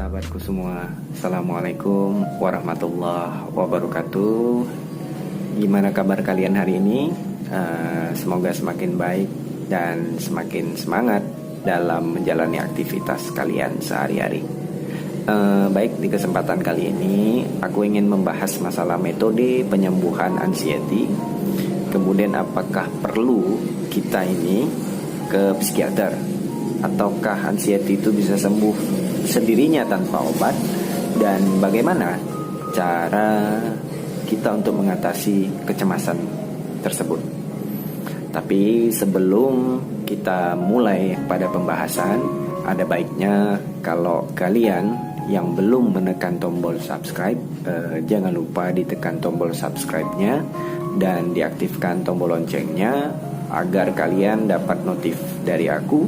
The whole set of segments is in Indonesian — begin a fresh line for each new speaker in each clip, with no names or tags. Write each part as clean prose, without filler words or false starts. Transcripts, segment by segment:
sahabatku semua, Assalamualaikum warahmatullahi wabarakatuh. Gimana kabar kalian hari ini? Semoga semakin baik dan semakin semangat dalam menjalani aktivitas kalian sehari-hari. Baik, di kesempatan kali ini aku ingin membahas masalah metode penyembuhan anxiety. Kemudian apakah perlu kita ini ke psikiater, ataukah anxiety itu bisa sembuh sendirinya tanpa obat, dan bagaimana cara kita untuk mengatasi kecemasan tersebut. Tapi sebelum kita mulai pada pembahasan, ada baiknya kalau kalian yang belum menekan tombol subscribe, jangan lupa ditekan tombol subscribe-nya dan diaktifkan tombol loncengnya agar kalian dapat notif dari aku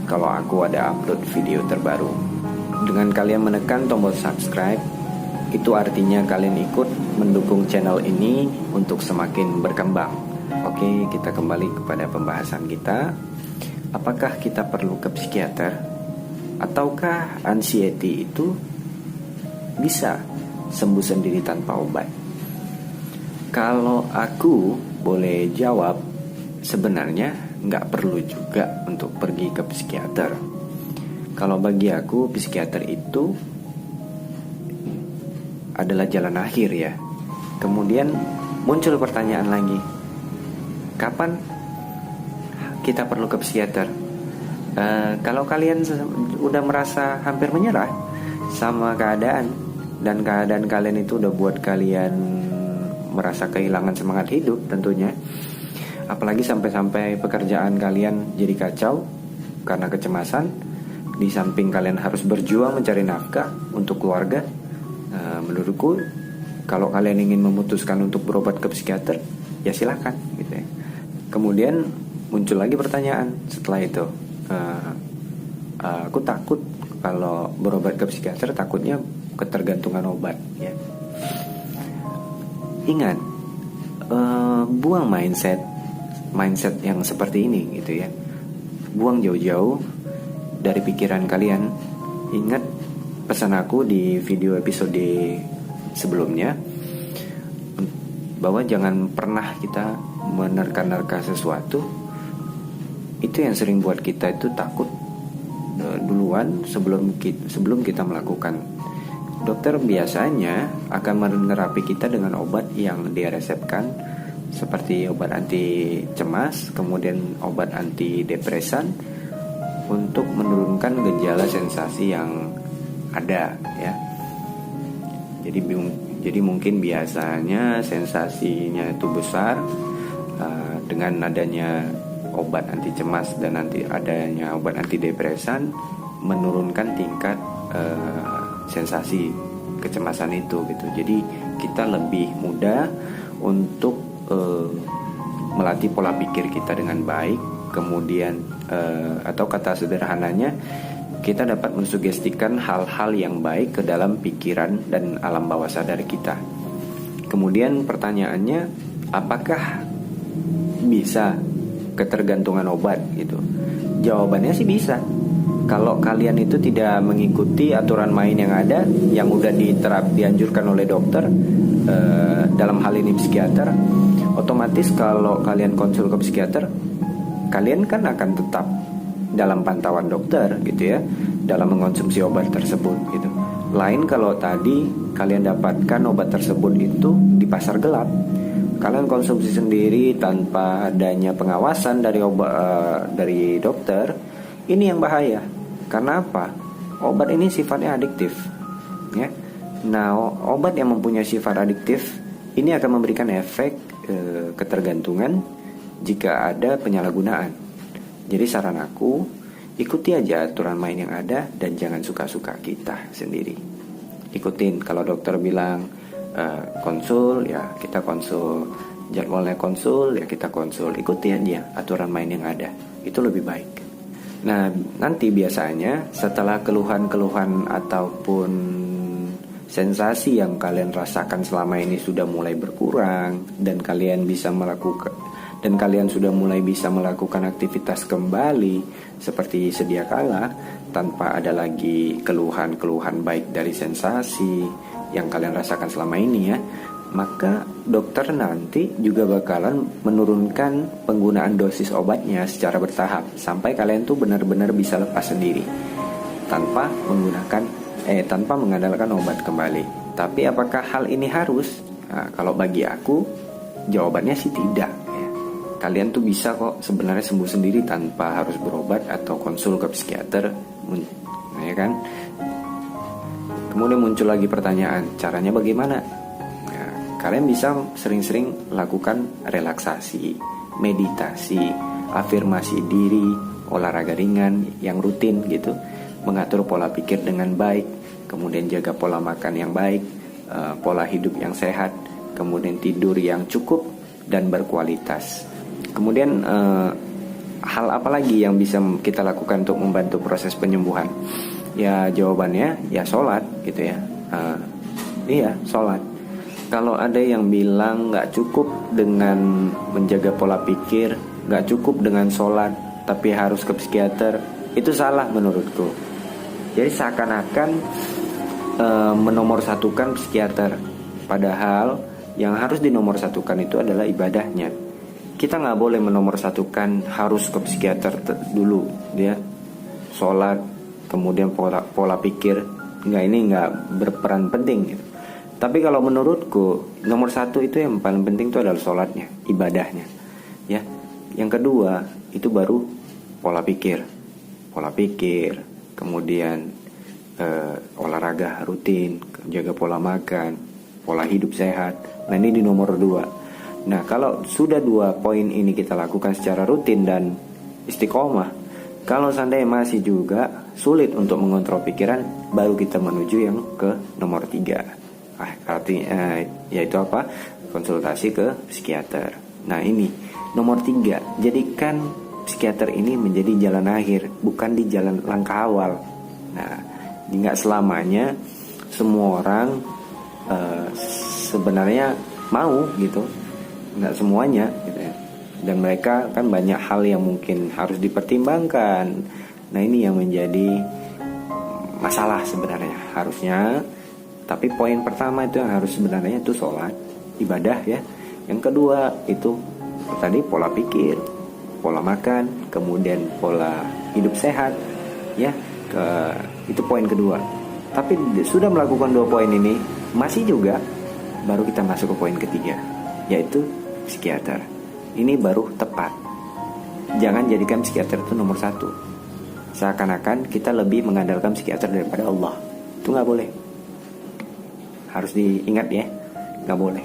kalau aku ada upload video terbaru. Dengan kalian menekan tombol subscribe, itu artinya kalian ikut mendukung channel ini untuk semakin berkembang. Oke, kita kembali kepada pembahasan kita. Apakah kita perlu ke psikiater? Ataukah anxiety itu bisa sembuh sendiri tanpa obat? Kalau aku boleh jawab, sebenarnya nggak perlu juga untuk pergi ke psikiater. Kalau bagi aku, psikiater itu adalah jalan akhir ya. Kemudian muncul pertanyaan lagi, kapan kita perlu ke psikiater? Kalau kalian udah merasa hampir menyerah sama keadaan, dan keadaan kalian itu udah buat kalian merasa kehilangan semangat hidup tentunya, apalagi sampai-sampai pekerjaan kalian jadi kacau karena kecemasan, di samping kalian harus berjuang mencari nafkah untuk keluarga, menurutku kalau kalian ingin memutuskan untuk berobat ke psikiater, ya silakan gitu ya. Kemudian muncul lagi pertanyaan setelah itu, aku takut kalau berobat ke psikiater, takutnya ketergantungan obat ya. Ingat, buang mindset yang seperti ini gitu ya. Buang jauh-jauh dari pikiran kalian. Ingat pesan aku di video episode sebelumnya, bahwa jangan pernah kita menerka-nerka sesuatu. Itu yang sering buat kita itu takut duluan sebelum kita melakukan. Dokter biasanya akan menerapi kita dengan obat yang dia resepkan, seperti obat anti cemas, kemudian obat anti depresan, untuk menurunkan gejala sensasi yang ada ya. Jadi mungkin biasanya sensasinya itu besar, dengan adanya obat anti cemas dan adanya obat anti depresan menurunkan tingkat sensasi kecemasan itu gitu. Jadi kita lebih mudah untuk melatih pola pikir kita dengan baik. Kemudian atau kata sederhananya, kita dapat mensugestikan hal-hal yang baik ke dalam pikiran dan alam bawah sadar kita. Kemudian pertanyaannya, apakah bisa ketergantungan obat gitu? Jawabannya sih bisa. Kalau kalian itu tidak mengikuti aturan main yang ada, yang udah dianjurkan oleh dokter, dalam hal ini psikiater, otomatis kalau kalian konsul ke psikiater, kalian kan akan tetap dalam pantauan dokter gitu ya, dalam mengkonsumsi obat tersebut gitu. Lain kalau tadi kalian dapatkan obat tersebut itu di pasar gelap, kalian konsumsi sendiri tanpa adanya pengawasan dari dokter. Ini yang bahaya. Karena apa? Obat ini sifatnya adiktif ya. Nah, obat yang mempunyai sifat adiktif ini akan memberikan efek ketergantungan jika ada penyalahgunaan. Jadi saran aku, ikuti aja aturan main yang ada dan jangan suka-suka kita sendiri. Ikutin, kalau dokter bilang konsul, ya kita konsul. Jadwalnya konsul, ya kita konsul. Ikuti aja aturan main yang ada. Itu lebih baik. Nah, nanti biasanya setelah keluhan-keluhan ataupun sensasi yang kalian rasakan selama ini sudah mulai berkurang, dan kalian bisa dan kalian sudah mulai bisa melakukan aktivitas kembali seperti sedia kala tanpa ada lagi keluhan-keluhan baik dari sensasi yang kalian rasakan selama ini ya, maka dokter nanti juga bakalan menurunkan penggunaan dosis obatnya secara bertahap sampai kalian tuh benar-benar bisa lepas sendiri tanpa mengandalkan obat kembali. Tapi apakah hal ini harus? Nah, kalau bagi aku jawabannya sih tidak ya. Kalian tuh bisa kok sebenarnya sembuh sendiri tanpa harus berobat atau konsul ke psikiater, ya kan? Kemudian muncul lagi pertanyaan, caranya bagaimana? Nah, kalian bisa sering-sering lakukan relaksasi, meditasi, afirmasi diri, olahraga ringan yang rutin gitu, mengatur pola pikir dengan baik, kemudian jaga pola makan yang baik, pola hidup yang sehat, kemudian tidur yang cukup dan berkualitas. Kemudian hal apa lagi yang bisa kita lakukan untuk membantu proses penyembuhan? Ya jawabannya ya sholat gitu ya. Iya sholat. Kalau ada yang bilang nggak cukup dengan menjaga pola pikir, nggak cukup dengan sholat, tapi harus ke psikiater, itu salah menurutku. Jadi seakan-akan menomorsatukan psikiater, padahal yang harus dinomorsatukan itu adalah ibadahnya. Kita nggak boleh menomorsatukan harus ke psikiater dulu, dia sholat, kemudian pola pikir, ini nggak berperan penting gitu. Tapi kalau menurutku nomor satu itu yang paling penting itu adalah sholatnya, ibadahnya, ya. Yang kedua itu baru pola pikir, kemudian olahraga rutin, jaga pola makan, pola hidup sehat. Nah ini di nomor 2. Nah kalau sudah 2 poin ini kita lakukan secara rutin dan istiqomah, kalau seandainya masih juga sulit untuk mengontrol pikiran, baru kita menuju yang ke nomor 3. Artinya yaitu apa? Konsultasi ke psikiater. Nah ini nomor 3, jadikan psikiater ini menjadi jalan akhir, bukan di jalan langkah awal. Nah nggak selamanya semua orang sebenarnya mau gitu, nggak semuanya gitu ya. Dan mereka kan banyak hal yang mungkin harus dipertimbangkan. Nah ini yang menjadi masalah sebenarnya harusnya. Tapi poin pertama itu yang harus sebenarnya itu sholat, ibadah ya. Yang kedua itu tadi pola pikir, pola makan, kemudian pola hidup sehat ya. Itu poin kedua. Tapi sudah melakukan 2 poin ini masih juga, baru kita masuk ke poin ketiga, yaitu psikiater. Ini baru tepat. Jangan jadikan psikiater itu nomor 1. Seakan-akan kita lebih mengandalkan psikiater daripada Allah. Itu gak boleh. Harus diingat ya, gak boleh.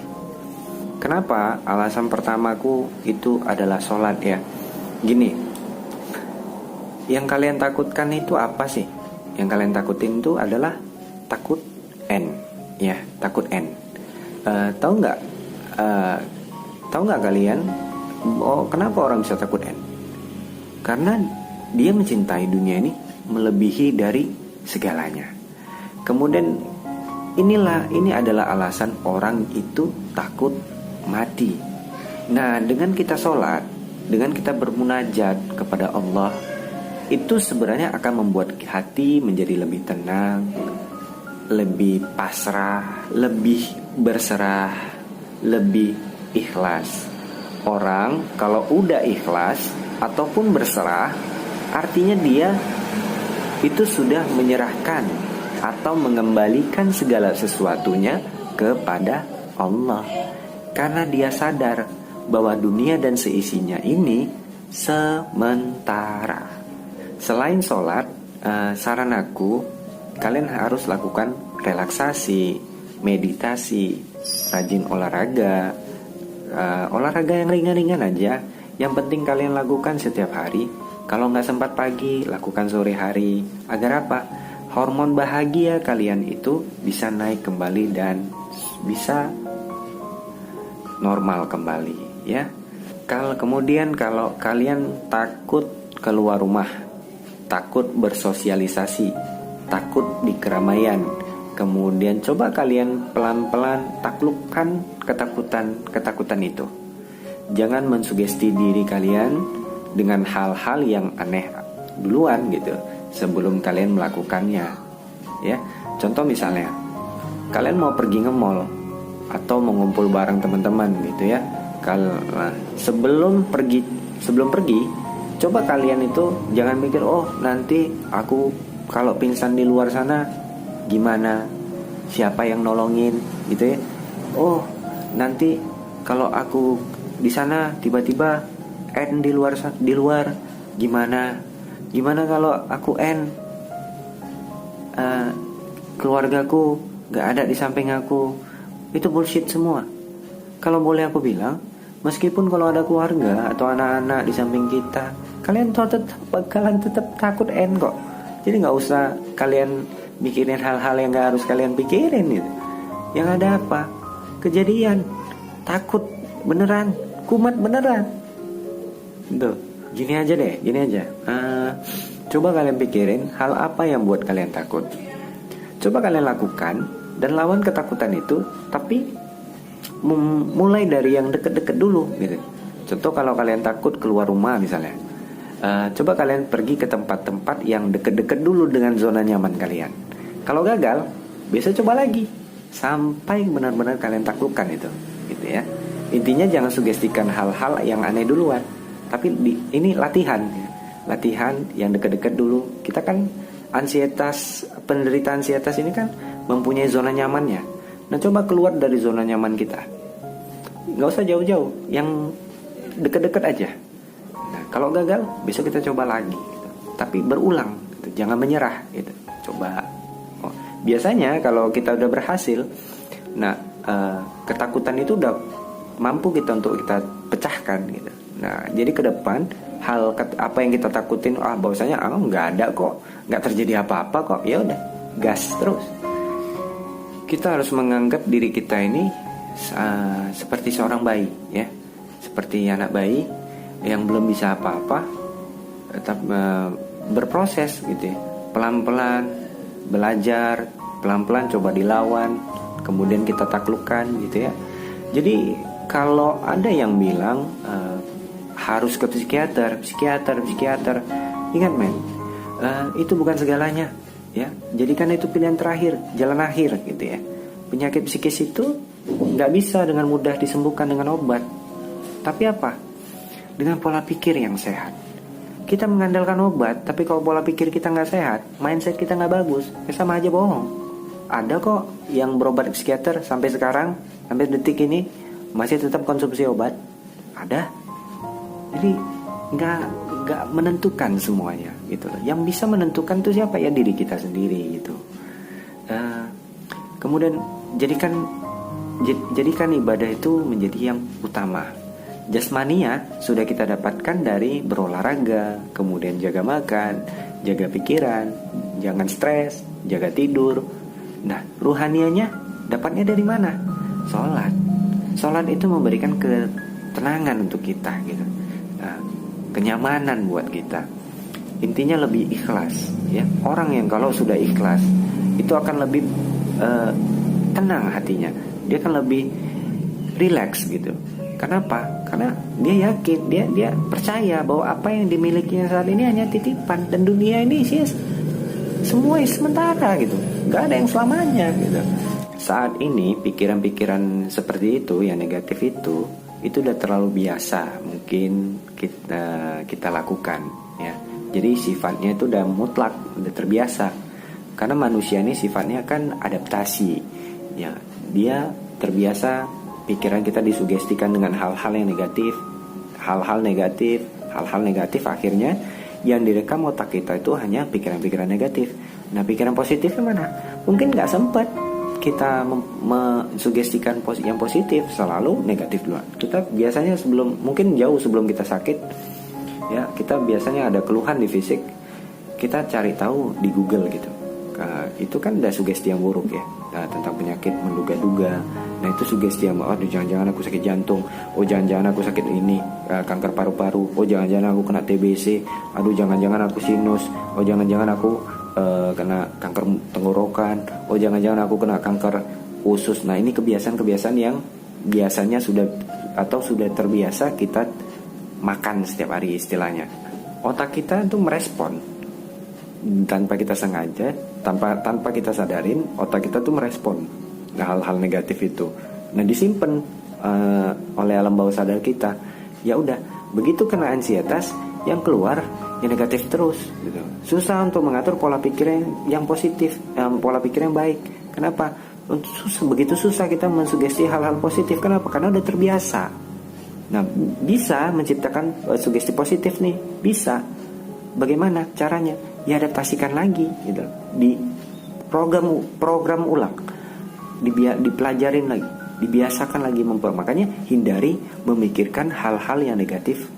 Kenapa? Alasan pertamaku itu adalah sholat ya. Gini, yang kalian takutkan itu apa sih? Yang kalian takutin itu adalah takut N, ya, takut N. Tahu nggak kalian? Kenapa orang bisa takut N? Karena dia mencintai dunia ini melebihi dari segalanya. Kemudian ini adalah alasan orang itu takut mati. Nah, dengan kita sholat, dengan kita bermunajat kepada Allah, itu sebenarnya akan membuat hati menjadi lebih tenang, lebih pasrah, lebih berserah, lebih ikhlas. Orang kalau udah ikhlas ataupun berserah, artinya dia itu sudah menyerahkan atau mengembalikan segala sesuatunya kepada Allah. Karena dia sadar bahwa dunia dan seisinya ini sementara. Selain sholat, saran aku, kalian harus lakukan relaksasi, meditasi, rajin olahraga, olahraga yang ringan-ringan aja. Yang penting kalian lakukan setiap hari. Kalau nggak sempat pagi, lakukan sore hari. Agar apa? Hormon bahagia kalian itu bisa naik kembali dan bisa normal kembali, ya. Kemudian kalau kalian takut keluar rumah, takut bersosialisasi, takut di keramaian, kemudian coba kalian pelan-pelan taklukkan ketakutan itu. jangan mensugesti diri kalian dengan hal-hal yang aneh duluan gitu sebelum kalian melakukannya, ya. Contoh misalnya kalian mau pergi ke mall atau mau ngumpul bareng teman-teman gitu ya. Kalau sebelum pergi coba kalian itu jangan mikir, oh nanti aku kalau pingsan di luar sana gimana, siapa yang nolongin gitu ya. Oh nanti kalau aku di sana tiba-tiba end di luar gimana kalau aku end keluargaku gak ada di samping aku. Itu bullshit semua. Kalau boleh aku bilang, meskipun kalau ada keluarga atau anak-anak di samping kita, kalian bakalan tetap takut end kok. Jadi gak usah kalian mikirin hal-hal yang gak harus kalian pikirin gitu. Yang ada apa? Kejadian. Takut beneran, kumat beneran. Tuh, gini aja. Coba kalian pikirin hal apa yang buat kalian takut. Coba kalian lakukan dan lawan ketakutan itu, tapi mulai dari yang deket-deket dulu gitu. Contoh kalau kalian takut keluar rumah misalnya, coba kalian pergi ke tempat-tempat yang deket-deket dulu dengan zona nyaman kalian. Kalau gagal, biasa coba lagi sampai benar-benar kalian taklukkan itu, gitu ya. Intinya jangan sugestikan hal-hal yang aneh duluan, tapi ini latihan yang deket-deket dulu. Kita kan penderita ansietas ini kan mempunyai zona nyamannya. Nah coba keluar dari zona nyaman kita, nggak usah jauh-jauh, yang deket-deket aja. Nah kalau gagal besok kita coba lagi gitu. Tapi berulang gitu. Jangan menyerah gitu. Coba biasanya kalau kita udah berhasil, nah ketakutan itu udah mampu kita untuk kita pecahkan gitu. Nah jadi ke depan apa yang kita takutin, bahwasanya nggak ada kok, nggak terjadi apa-apa kok, ya udah gas terus. Kita harus menganggap diri kita ini seperti seorang bayi, ya, seperti anak bayi yang belum bisa apa-apa, tetap berproses gitu, ya. Pelan-pelan belajar, pelan-pelan coba dilawan, kemudian kita taklukkan gitu ya. Jadi kalau ada yang bilang harus ke psikiater, ingat men, itu bukan segalanya. Ya, jadikan itu pilihan terakhir, jalan akhir gitu ya. Penyakit psikis itu nggak bisa dengan mudah disembuhkan dengan obat. Tapi apa? Dengan pola pikir yang sehat. Kita mengandalkan obat, tapi kalau pola pikir kita nggak sehat, mindset kita nggak bagus, ya sama aja bohong. Ada kok yang berobat psikiater sampai sekarang, sampai detik ini masih tetap konsumsi obat. Ada. Jadi nggak menentukan semuanya gitu loh. Yang bisa menentukan itu siapa? Ya diri kita sendiri gitu. Kemudian jadikan ibadah itu menjadi yang utama. Jasmania sudah kita dapatkan dari berolahraga, kemudian jaga makan, jaga pikiran, jangan stres, jaga tidur. Nah ruhanianya dapatnya dari mana? Sholat itu memberikan ketenangan untuk kita gitu. Kenyamanan buat kita. Intinya lebih ikhlas ya. Orang yang kalau sudah ikhlas itu akan lebih tenang hatinya. Dia akan lebih rileks gitu. Kenapa? Karena dia yakin, dia percaya bahwa apa yang dimilikinya saat ini hanya titipan, dan dunia ini sih semua sementara gitu. Gak ada yang selamanya gitu. Saat ini pikiran-pikiran seperti itu yang negatif itu udah terlalu biasa mungkin kita lakukan ya. Jadi sifatnya itu udah mutlak, udah terbiasa. Karena manusia ini sifatnya kan adaptasi ya. Dia terbiasa pikiran kita disugestikan dengan hal-hal yang negatif. Hal-hal negatif akhirnya yang direkam otak kita itu hanya pikiran-pikiran negatif. Nah pikiran positifnya mana? Mungkin gak sempat kita mensugestikan yang positif, selalu negatif duluan. Kita biasanya mungkin jauh sebelum kita sakit ya, kita biasanya ada keluhan di fisik, kita cari tahu di Google gitu. Itu kan udah sugesti yang buruk ya. Tentang penyakit menduga-duga. Nah itu sugesti yang jangan-jangan aku sakit jantung, jangan-jangan aku sakit ini, kanker paru-paru, jangan-jangan aku kena TBC, jangan-jangan aku sinus, jangan-jangan aku kena kanker tenggorokan, jangan-jangan aku kena kanker usus. Nah ini kebiasaan-kebiasaan yang biasanya sudah atau sudah terbiasa kita makan setiap hari istilahnya. Otak kita itu merespon tanpa kita sengaja, tanpa kita sadarin, otak kita tuh merespon hal-hal negatif itu. Nah, disimpan oleh alam bawah sadar kita. Ya udah, begitu kena ansietas, yang keluar yang negatif terus gitu. Susah untuk mengatur pola pikir yang positif, pola pikir yang baik. Kenapa? Begitu susah kita mensugesti hal-hal positif. Kenapa? Karena udah terbiasa. Nah, bisa menciptakan sugesti positif nih, bisa. Bagaimana caranya? Ya adaptasikan lagi gitu. Di program ulang. Dipelajarin lagi, dibiasakan lagi makanya hindari memikirkan hal-hal yang negatif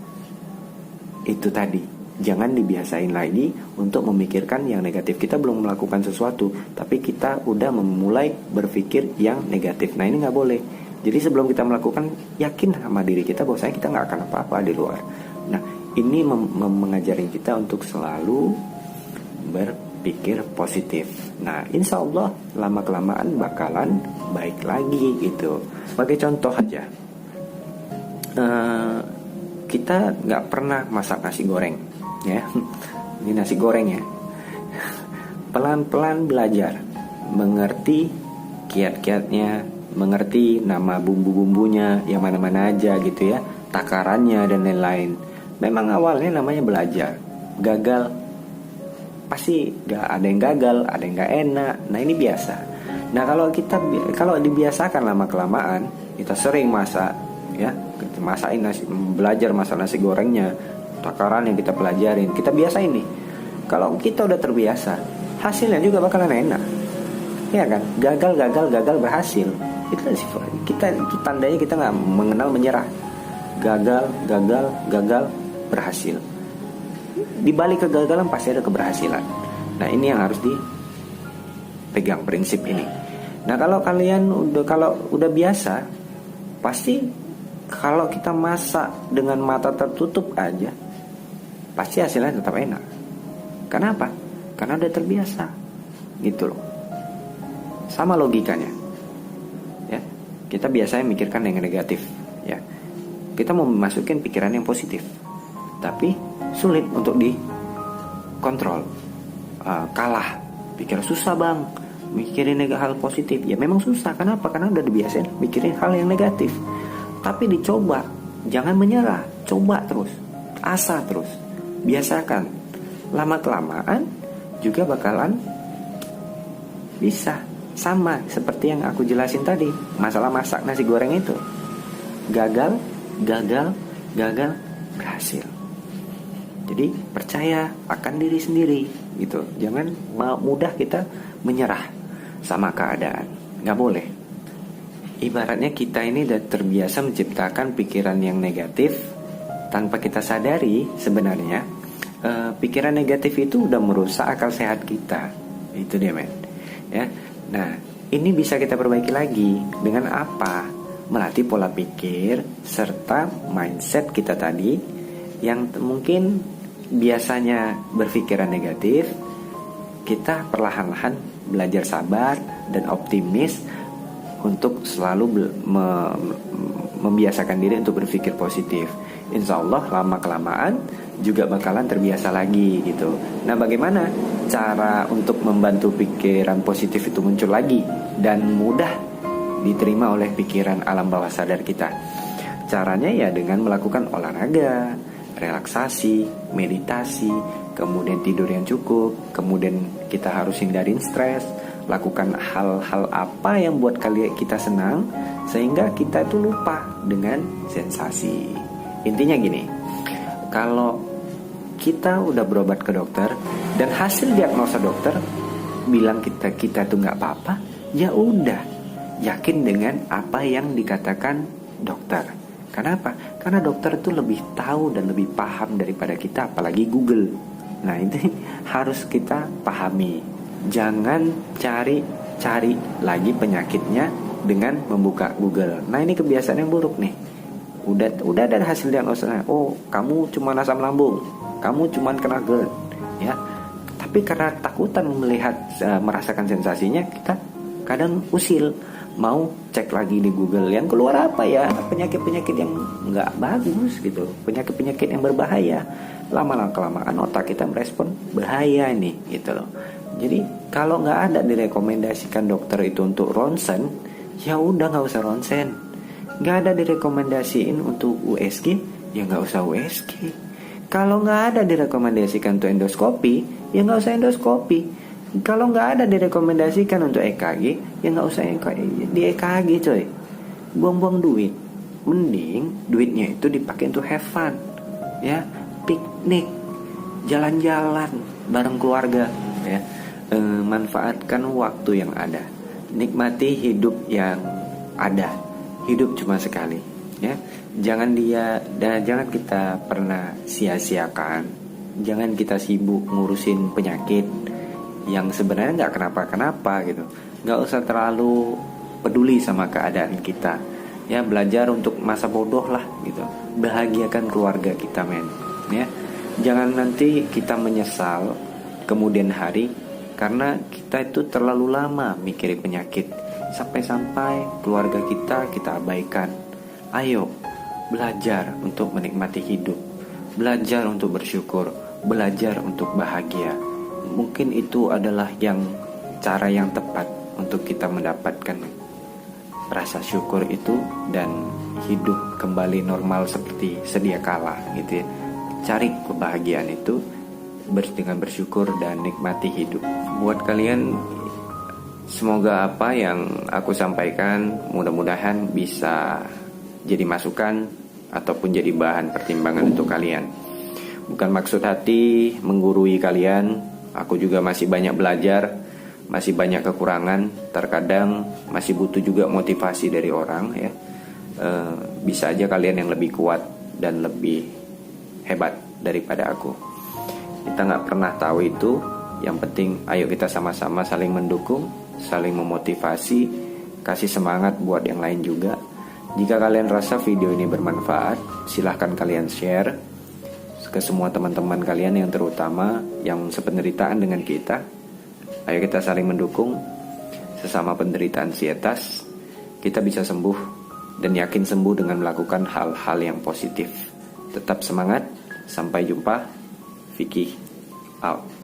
itu tadi. Jangan dibiasain lagi untuk memikirkan yang negatif. Kita belum melakukan sesuatu, tapi kita udah memulai berpikir yang negatif. Nah, ini nggak boleh. Jadi sebelum kita melakukan, yakin sama diri kita bahwasanya kita nggak akan apa-apa di luar. Nah, ini mengajari kita untuk selalu berpikir positif. Nah, insya Allah lama-kelamaan bakalan baik lagi gitu. Sebagai contoh aja, kita nggak pernah masak nasi goreng, ya. Ini nasi goreng ya. Pelan-pelan belajar, mengerti kiat-kiatnya, mengerti nama bumbu-bumbunya yang mana-mana aja gitu ya, takarannya dan lain-lain. Memang awalnya namanya belajar. Gagal, pasti ada yang gagal, ada yang nggak enak. Nah, ini biasa. Nah, kalau dibiasakan lama-kelamaan, kita sering masak, ya, kita masakin belajar masak nasi gorengnya, takaran yang kita pelajarin, kita biasain nih. Kalau kita udah terbiasa, hasilnya juga bakalan enak, ya kan? Gagal berhasil. Itu tandanya kita nggak mengenal menyerah. Gagal berhasil. Di balik kegagalan pasti ada keberhasilan. Nah, ini yang harus dipegang prinsip ini. Nah, kalau udah biasa, pasti kalau kita masak dengan mata tertutup aja, pasti hasilnya tetap enak. Kenapa? Karena udah terbiasa, gitu loh. Sama logikanya. Ya, kita biasanya mikirkan yang negatif, ya. Kita mau masukin pikiran yang positif, tapi sulit untuk dikontrol. Kalah, pikir susah bang, mikirin hal positif. Ya memang susah, kenapa? Karena udah dibiasain mikirin hal yang negatif. Tapi dicoba, jangan menyerah, coba terus, asa terus, biasakan. Lama-kelamaan juga bakalan bisa. Sama seperti yang aku jelasin tadi, masalah masak nasi goreng itu. Gagal berhasil. Jadi percaya akan diri sendiri gitu. Jangan mudah kita menyerah sama keadaan. Gak boleh. Ibaratnya kita ini udah terbiasa menciptakan pikiran yang negatif tanpa kita sadari sebenarnya pikiran negatif itu udah merusak akal sehat kita. Itu dia men. Ya. Nah, ini bisa kita perbaiki lagi dengan apa? Melatih pola pikir serta mindset kita tadi yang mungkin biasanya berpikiran negatif. Kita perlahan-lahan belajar sabar dan optimis untuk selalu membiasakan diri untuk berpikir positif. Insya Allah lama-kelamaan juga bakalan terbiasa lagi gitu. Nah, bagaimana cara untuk membantu pikiran positif itu muncul lagi dan mudah diterima oleh pikiran alam bawah sadar kita? Caranya ya dengan melakukan olahraga, relaksasi, meditasi, kemudian tidur yang cukup, kemudian kita harus hindarin stres, lakukan hal-hal apa yang buat kita senang sehingga kita itu lupa dengan sensasi. Intinya gini, kalau kita udah berobat ke dokter dan hasil diagnosa dokter bilang kita tuh nggak apa-apa, ya udah yakin dengan apa yang dikatakan dokter. Kenapa? Karena dokter itu lebih tahu dan lebih paham daripada kita, apalagi Google. Nah, ini harus kita pahami. Jangan cari lagi penyakitnya dengan membuka Google. Nah, ini kebiasaan yang buruk nih. Udah ada hasil diagnosa. Oh, kamu cuma asam lambung, kamu cuma kena GERD, ya. Tapi karena takutan merasakan sensasinya, kita kadang usil, mau cek lagi di Google, yang keluar apa ya, penyakit-penyakit yang nggak bagus gitu, penyakit-penyakit yang berbahaya. Lama-lama kelamaan otak kita merespon bahaya ini gitu loh. Jadi kalau nggak ada direkomendasikan dokter itu untuk ronsen, ya udah nggak usah ronsen. Nggak ada direkomendasiin untuk USG, ya nggak usah USG. Kalau nggak ada direkomendasikan untuk endoskopi, ya nggak usah endoskopi. Kalau nggak ada direkomendasikan untuk EKG, ya nggak usah di EKG coy. Buang-buang duit. Mending duitnya itu dipakai untuk have fun, ya, piknik, jalan-jalan bareng keluarga, ya. Manfaatkan waktu yang ada, nikmati hidup yang ada. Hidup cuma sekali, ya. Jangan kita pernah sia-siakan. Jangan kita sibuk ngurusin penyakit yang sebenarnya nggak kenapa-kenapa gitu. Nggak usah terlalu peduli sama keadaan kita, ya. Belajar untuk masa bodoh lah gitu. Bahagiakan keluarga kita, men, ya. Jangan nanti kita menyesal kemudian hari karena kita itu terlalu lama mikirin penyakit, sampai-sampai keluarga kita abaikan. Ayo belajar untuk menikmati hidup, belajar untuk bersyukur, belajar untuk bahagia. Mungkin itu adalah cara yang tepat untuk kita mendapatkan rasa syukur itu dan hidup kembali normal seperti sedia kala gitu ya. Cari kebahagiaan itu dengan bersyukur dan nikmati hidup. Buat kalian, semoga apa yang aku sampaikan mudah-mudahan bisa jadi masukan ataupun jadi bahan pertimbangan untuk kalian. Bukan maksud hati menggurui kalian. Aku juga masih banyak belajar, masih banyak kekurangan. Terkadang masih butuh juga motivasi dari orang, ya. Bisa aja kalian yang lebih kuat dan lebih hebat daripada aku. Kita nggak pernah tahu itu. Yang penting ayo kita sama-sama saling mendukung, saling memotivasi, kasih semangat buat yang lain juga. Jika kalian rasa video ini bermanfaat, silahkan kalian share ke semua teman-teman kalian yang terutama yang sependeritaan dengan kita. Ayo kita saling mendukung. Sesama penderita ansietas, kita bisa sembuh dan yakin sembuh dengan melakukan hal-hal yang positif. Tetap semangat. Sampai jumpa. Vicky out.